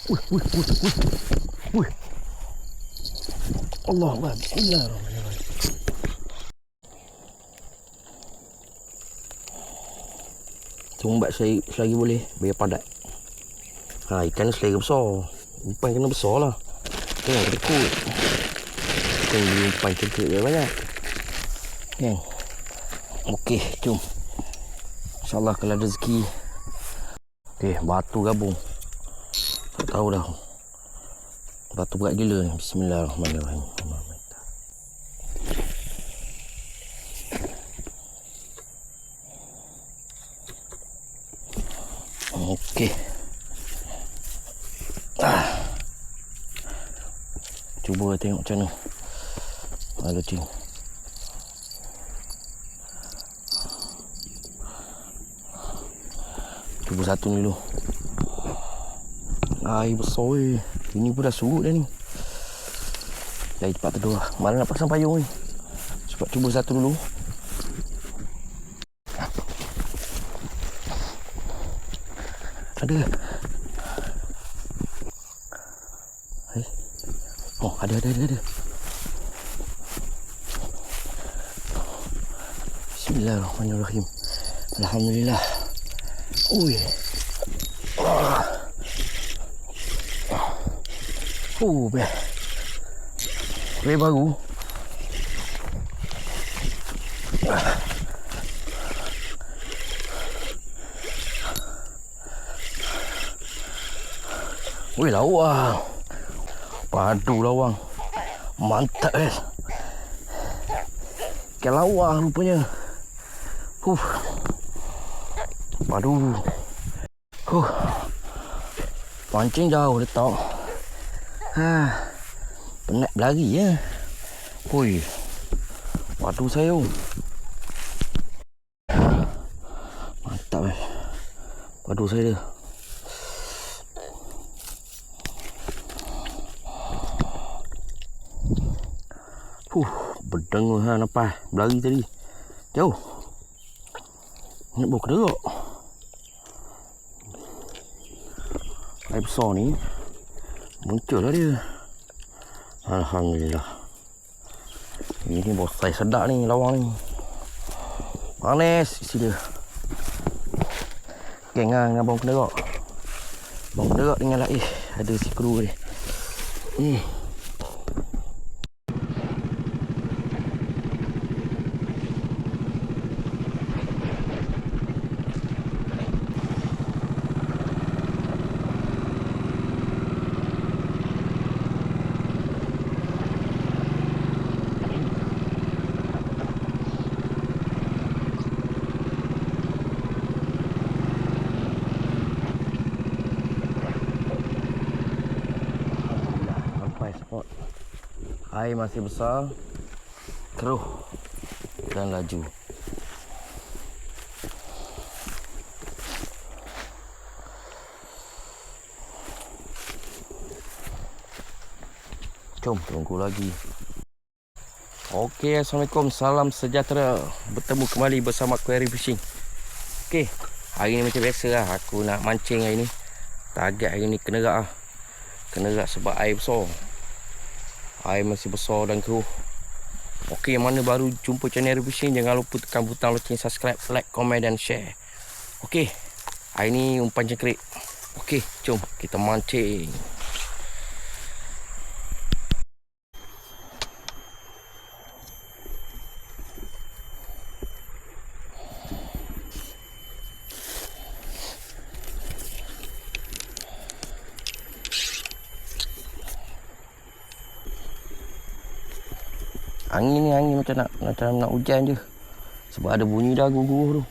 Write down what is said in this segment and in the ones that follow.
Wih, wih, wih, wih. Wih. Allah Akbar. Bismillahirrahmanirrahim. Sumbat selagi boleh biar padat. Ikan ni selera besar. Umpan kena besar lah. Jangan tekut. Bukan beli umpan cengkek dia banyak. Kan? Okey, jom. InsyaAllah kalau ada rezeki. Okey, batu gabung. Tak tahu dah. Batu berat gila ni. Bismillahirrahmanirrahim. Okey. Cuba tengok macam mana. Ada cing. Cuba satu ni dulu. Air besar weh. Ini pun dah surut dah ni. Dah cepat teduh lah. Mana nak pasang payung ni. Sebab cuba satu dulu. Ada. Oh, ada. Bismillahirrahmanirrahim. Alhamdulillah. Ui. Beh. Beh baru. Ui, lawang. Padu lawang. Mantap ikan lawang rupanya. Padu. Pancing jauh letak. Penat berlari ya. Hui. Padu saya. Mantap padu saya dia. Berdengur nampak berlari tadi. Jauh. Nak bawa kederak. Air besar ni muncul lah dia. Alhamdulillah. Ini bos saya sedap ni lawang ni. Manis isi dia. Geng dengan abang kederak. Abang kederak dengan lah ada si kru ni. Air masih besar, keruh dan laju. Jom tunggu lagi. Okey, Assalamualaikum, salam sejahtera. Bertemu kembali bersama Aquarium Fishing. Okey, hari ni macam biasa lah. Aku nak mancing hari ni. Target hari ni kenerak lah. Kenerak sebab air besar. Air masih besar dan keruh. Okey, mana baru jumpa channel Fishing, jangan lupa tekan butang loceng, subscribe, like, komen dan share. Okey, hari ni umpan cengkerik. Okey, jom kita mancing. Angin ni angin macam nak hujan je. Sebab ada bunyi dah guguh tu.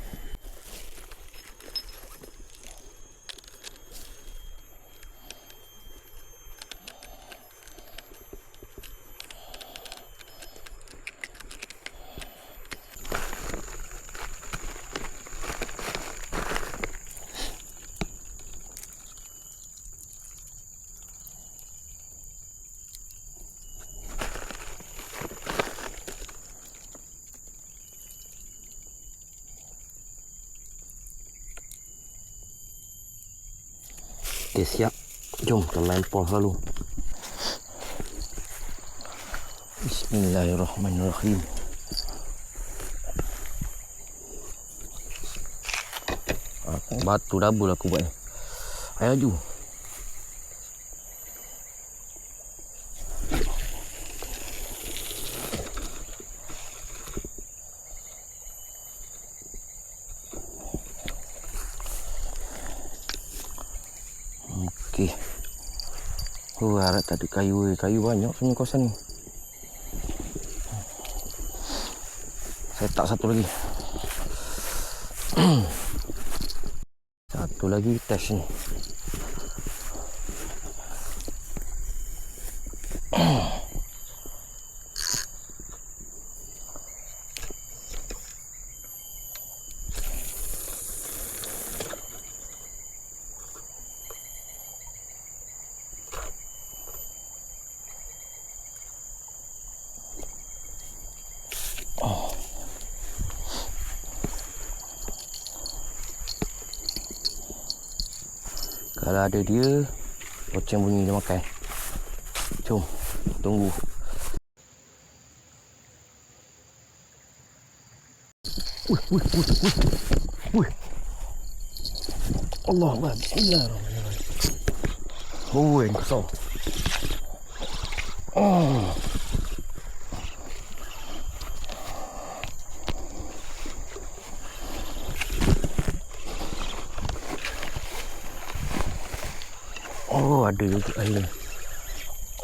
Okey, siap. Jom kita lempar selalu. Bismillahirrahmanirrahim. Batu double aku buat ni. Ayo laju. Okey. Harap tak ada kayu. Kayu banyak sebenarnya kawasan ni. Saya tak satu lagi. Satu lagi test ni. Kalau ada dia, loceng bunyi dia makan. Jom, tunggu. Wih. Allah Akbar. Bismillahirrahmanirrahim. Oh, yang besar. Oh. Oh, ada juga air.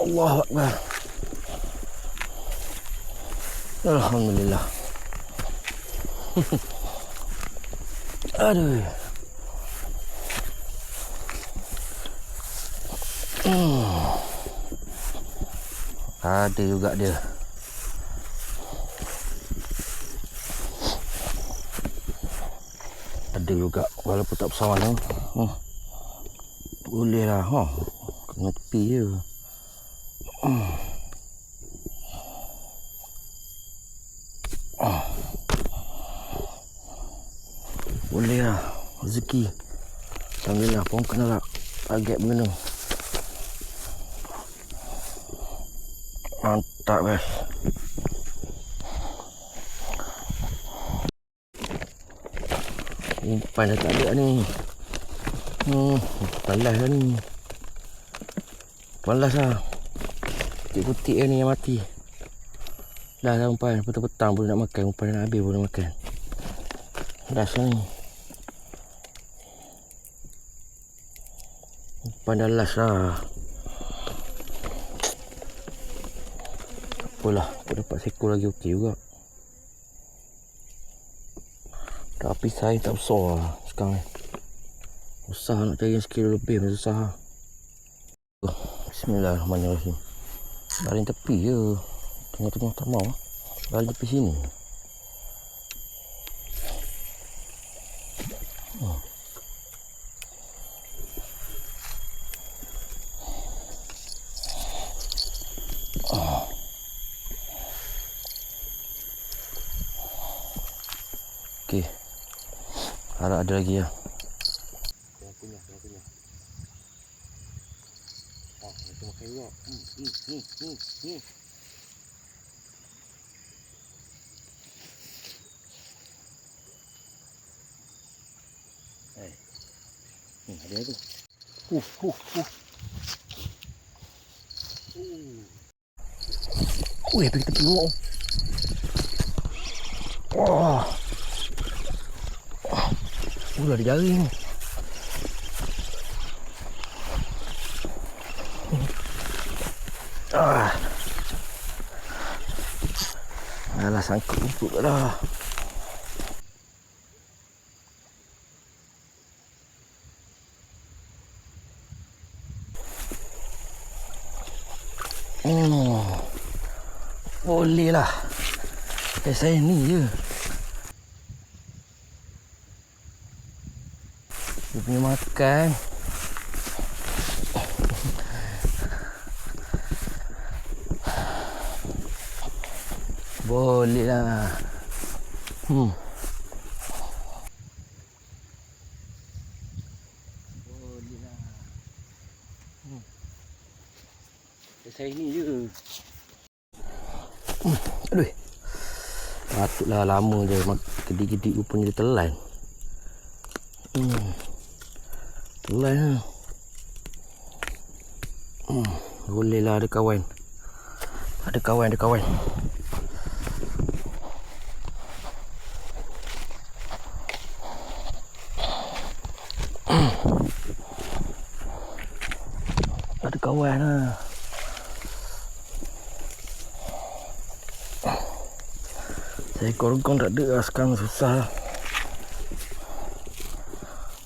Allahu Akbar. Alhamdulillah. Aduh. Ada juga dia. Ada juga walaupun tak besar mana. Boleh lah. Kena tepi je. Boleh lah. Rezeki. Alhamdulillah. Pun kena lah. Target benda. Mantap guys. Umpan dah tak ada ni. Palas lah ni. Palas lah. Kutik-kutik ni yang mati. Dah lah umpan. Petang-petang boleh nak makan. Umpan nak habis boleh makan. Palas lah ni. Umpan dah last lah. Apalah. Aku dapat seekor lagi okey juga. Tapi saya tak besar lah sekarang ni. Susah nak cari sekilo lebih pun susah. Bismillahirrahmanirrahim. Baling tepi je. Tengah-tengah tak mau. Baling tepi sini. Okey. Harap ada lagi ya. Ada tu. Pergi tepi luar. Wah. Udah ada jaring. Alah, sangkut rumput dah. Boleh lah. Saya ni je. Dia punya makan. Boleh lah. Boleh lah. Saya ni je. Aduh. Patutlah lama je kedik-kedik rupanya dia telan. Telan lah. Boleh lah, ada kawan. Ada kawan. Ada kawan lah. Saya korgon tak ada lah sekarang, susah lah.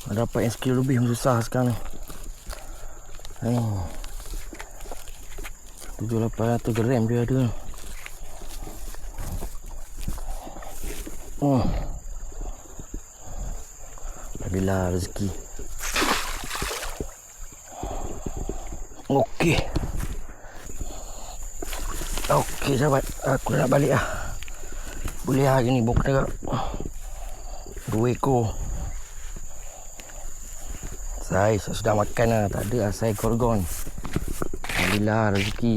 Nak dapat yang sekilo lebih susah sekarang ni. 700-800 gram dia ada. Alhamdulillah rezeki. Okey sahabat, aku nak balik lah. Boleh hari ni bawa kena 2 ekor. Saya sudah makan lah, tak ada lah saya korgon. Alhamdulillah rezeki.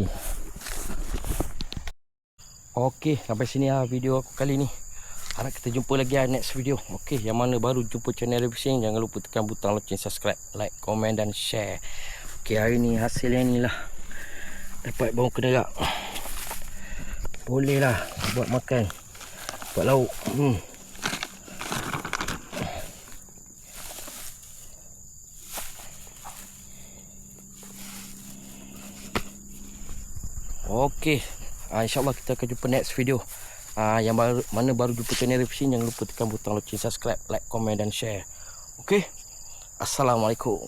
Okey, sampai sini lah video aku kali ni. Harap kita jumpa lagi lah next video. Okey, yang mana baru jumpa channel Arif Fishing, jangan lupa tekan butang loceng subscribe, like, komen dan share. Okey, hari ni hasilnya ni lah. Dapat bawang kenerak. Boleh lah buat makan, buat lauk. Okey, InsyaAllah kita akan jumpa next video. Yang baru jumpa channel Arif Fishing, jangan lupa tekan butang loceng subscribe, like, komen dan share. Okey, Assalamualaikum.